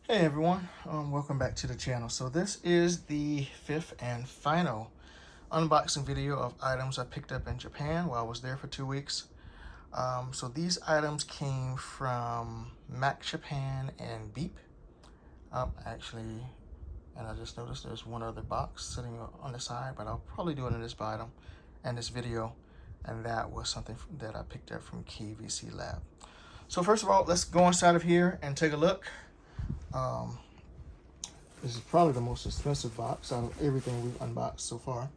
Hey everyone, welcome back to the channel. So this is the fifth and final unboxing video of items I picked up in Japan while I was there for 2 weeks. So these items came from Mac Japan and Beep. Actually, and I just noticed there's one other box sitting on the side, but I'll probably do it in this item and this video. And that was something that I picked up from KVC Lab. So first of all, let's go inside of here and take a look. This is probably the most expensive box out of everything we've unboxed so far.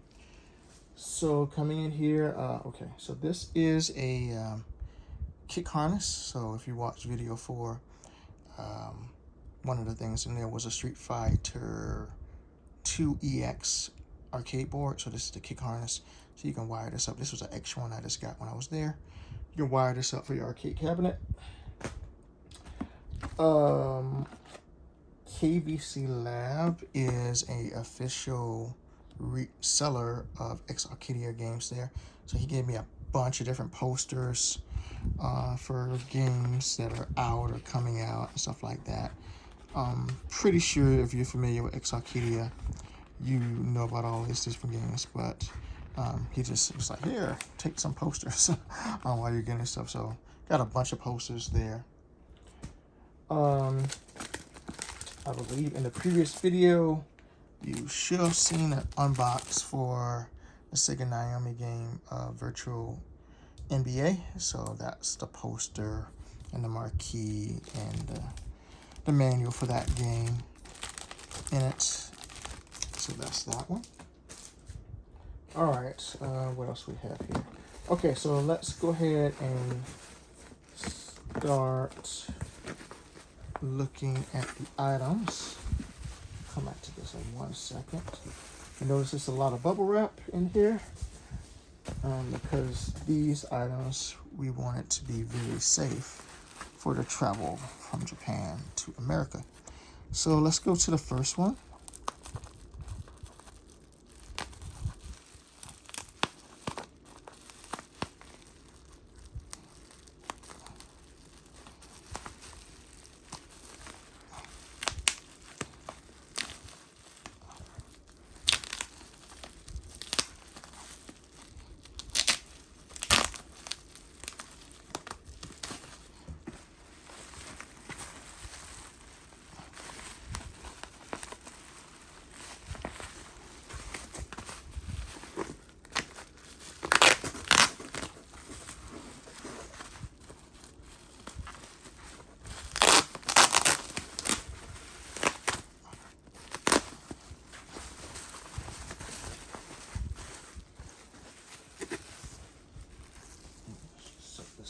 So coming in here, okay, so this is a kick harness. So if you watched video 4, one of the things in there was a Street Fighter 2 EX arcade board. So this is the kick harness. So you can wire this up. This was an extra one I just got when I was there. You can wire this up for your arcade cabinet. KVC Lab is a official reseller of exa-Arcadia games there. So he gave me a bunch of different posters for games that are out or coming out and stuff like that. Pretty sure if you're familiar with exa-Arcadia, you know about all these different games, but he just was like, here, take some posters while you're getting stuff. So got a bunch of posters there. I believe in the previous video, you should have seen an unbox for the Sega Naomi game, Virtual NBA. So that's the poster and the marquee and the manual for that game in it. So that's that one. All right, what else we have here? Okay, so let's go ahead and start looking at the items. Come back to this in 1 second. You notice there's a lot of bubble wrap in here because these items we want it to be very safe for the travel from Japan to America. So let's go to the first one.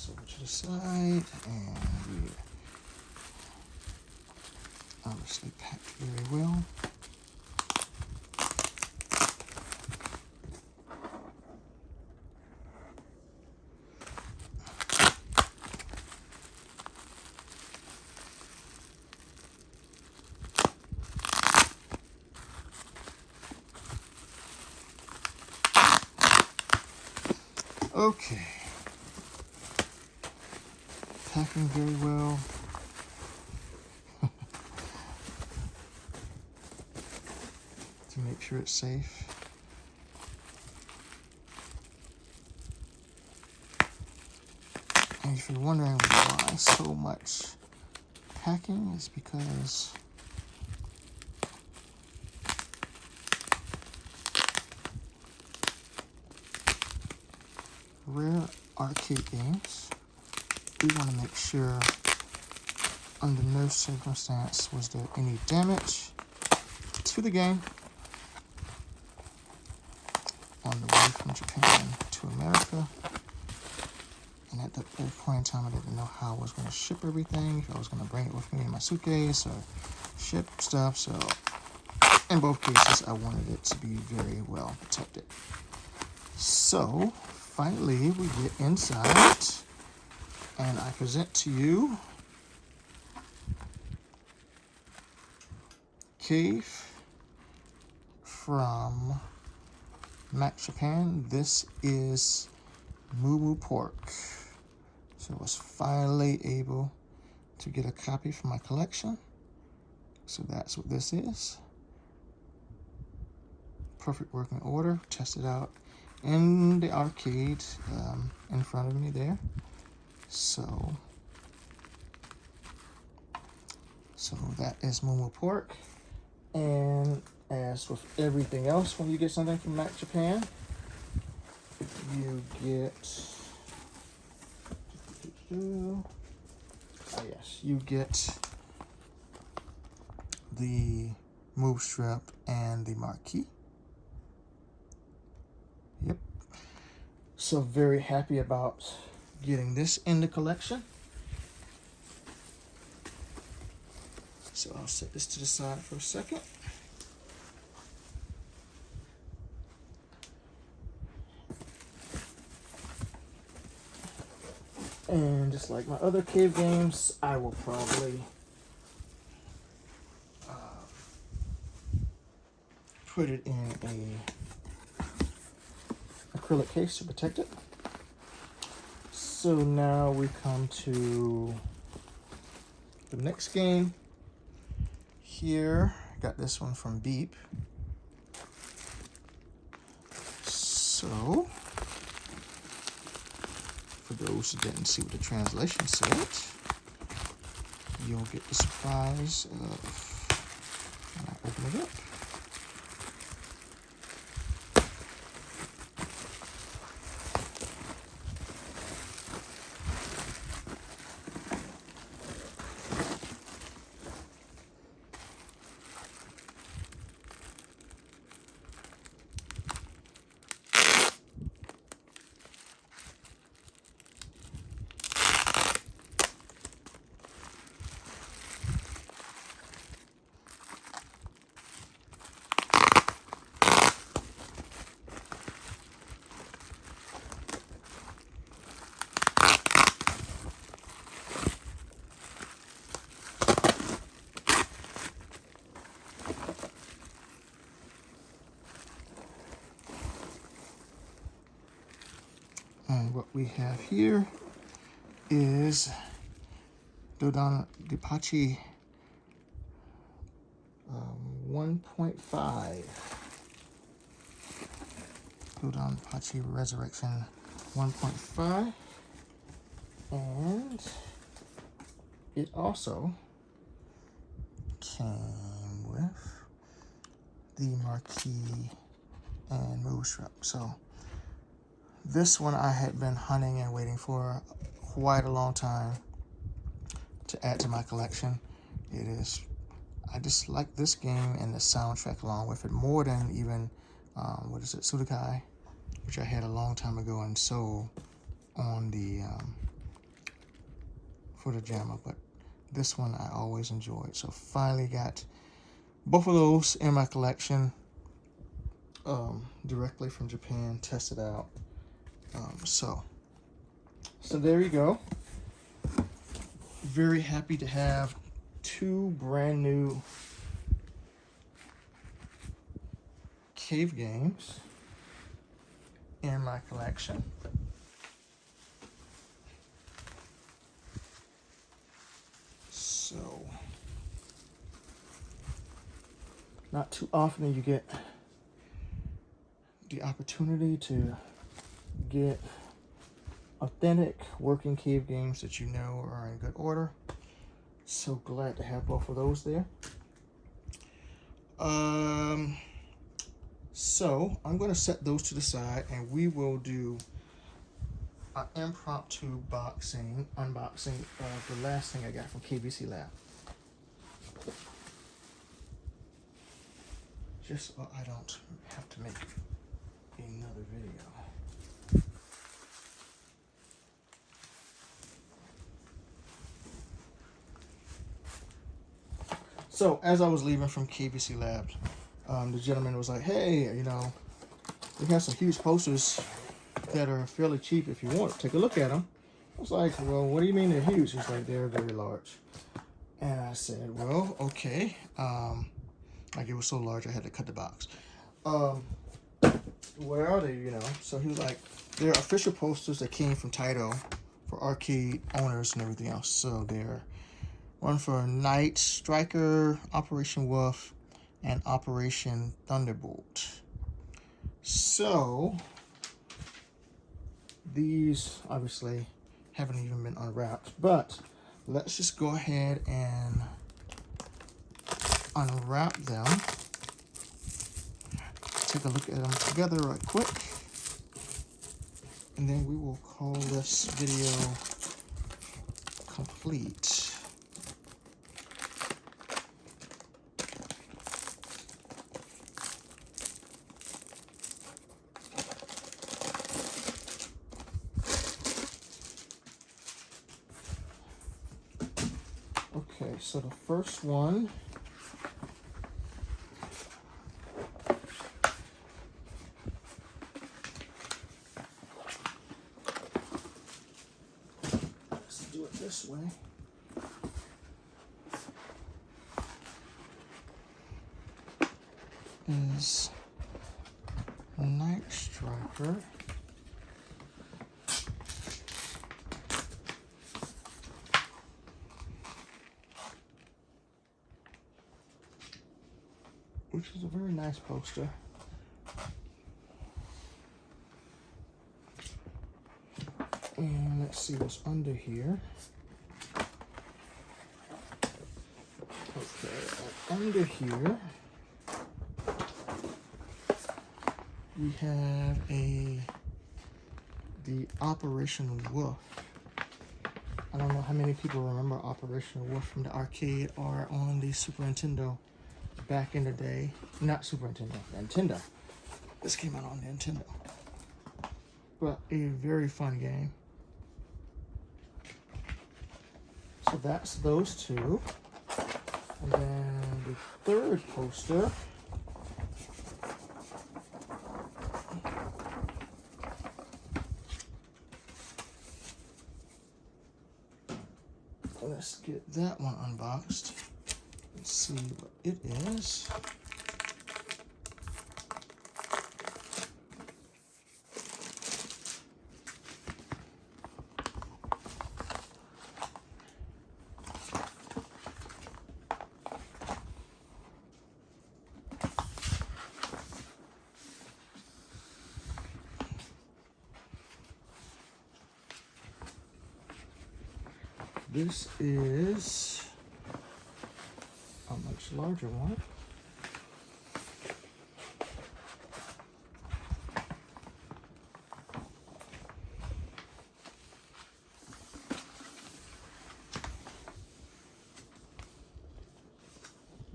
Over to the side, and we obviously packed very well. Okay. Packing very well. To make sure it's safe. And if you're wondering why so much packing, it's because rare arcade games, we want to make sure under no circumstance was there any damage to the game on the way from Japan to America. And at that point in time, I didn't know how I was going to ship everything, if I was going to bring it with me in my suitcase or ship stuff. So in both cases, I wanted it to be very well protected. So finally, we get inside, and I present to you Cave from Mac Japan. This is Moo Pork. So I was finally able to get a copy for my collection. So that's what this is. Perfect working order. Test it out in the arcade in front of me there. So that is Momo Pork. And as with everything else, when you get something from Mac Japan, you get, you get the move strip and the marquee. Yep. So very happy about getting this in the collection. So I'll set this to the side for a second. And just like my other cave games, I will probably put it in a acrylic case to protect it. So now we come to the next game. Here, got this one from Beep. So, for those who didn't see what the translation said, you'll get the surprise of when I open it up. And what we have here is Dodon Dipachi 1.5. Dodon Dipachi Resurrection 1.5. And it also came with the marquee and move strip. So this one I had been hunting and waiting for quite a long time to add to my collection. It is, I just like this game and the soundtrack along with it more than even, what is it, Sudokai, which I had a long time ago and sold on the, for the JAMA, but this one I always enjoyed. So finally got both of those in my collection, directly from Japan, tested out. So there you go. Very happy to have two brand new cave games in my collection. So not too often you get the opportunity to get authentic working cave games that you know are in good order. So glad to have both of those there. So I'm going to set those to the side and we will do an impromptu unboxing of the last thing I got from KBC Lab. Just so I don't have to make another video. So as I was leaving from KBC Labs, the gentleman was like, hey, you know, we have some huge posters that are fairly cheap if you want. Take a look at them. I was like, well, what do you mean they're huge? He's like, they're very large. And I said, well, okay. Like it was so large I had to cut the box. Where are they, you know? So he was like, they're official posters that came from Taito for arcade owners and everything else. So they're one for Night Striker, Operation Wolf, and Operation Thunderbolt. So these obviously haven't even been unwrapped, but let's just go ahead and unwrap them. Take a look at them together right quick, and then we will call this video complete. Okay, so the first one this way. Is Night Striker. Which is a very nice poster. And let's see what's under here. Okay, under here we have the Operation Wolf. I don't know how many people remember Operation Wolf from the arcade or on the Super Nintendo back in the day. Not Super Nintendo, Nintendo. This came out on Nintendo. But a very fun game. So that's those two. And then the third poster let's get that one unboxed and see what it is. This is a much larger one.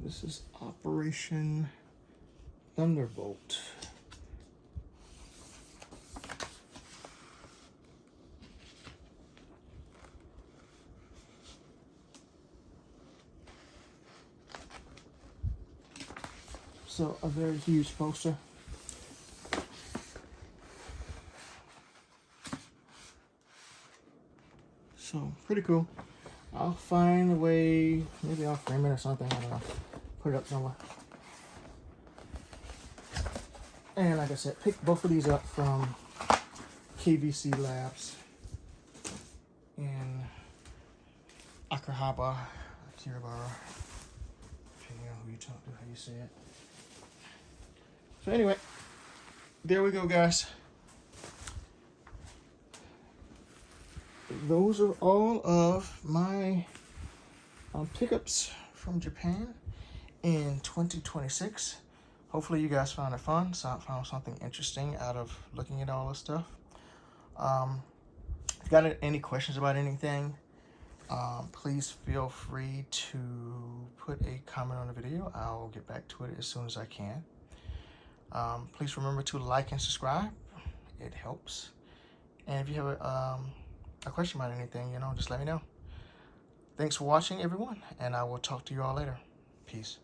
This is Operation Thunderbolt. So a very huge poster. So pretty cool. I'll find a way, maybe I'll frame it or something, I don't know. Put it up somewhere. And like I said, pick both of these up from KVC Labs in Akirahaba, Akirabara, depending on who you talk to, how you say it. So anyway, there we go, guys. Those are all of my pickups from Japan in 2026. Hopefully you guys found it fun, found something interesting out of looking at all this stuff. If you got any questions about anything, please feel free to put a comment on the video. I'll get back to it as soon as I can. Please remember to like and subscribe. It helps. And if you have a question about anything, just let me know. Thanks for watching, everyone, and I will talk to you all later. Peace.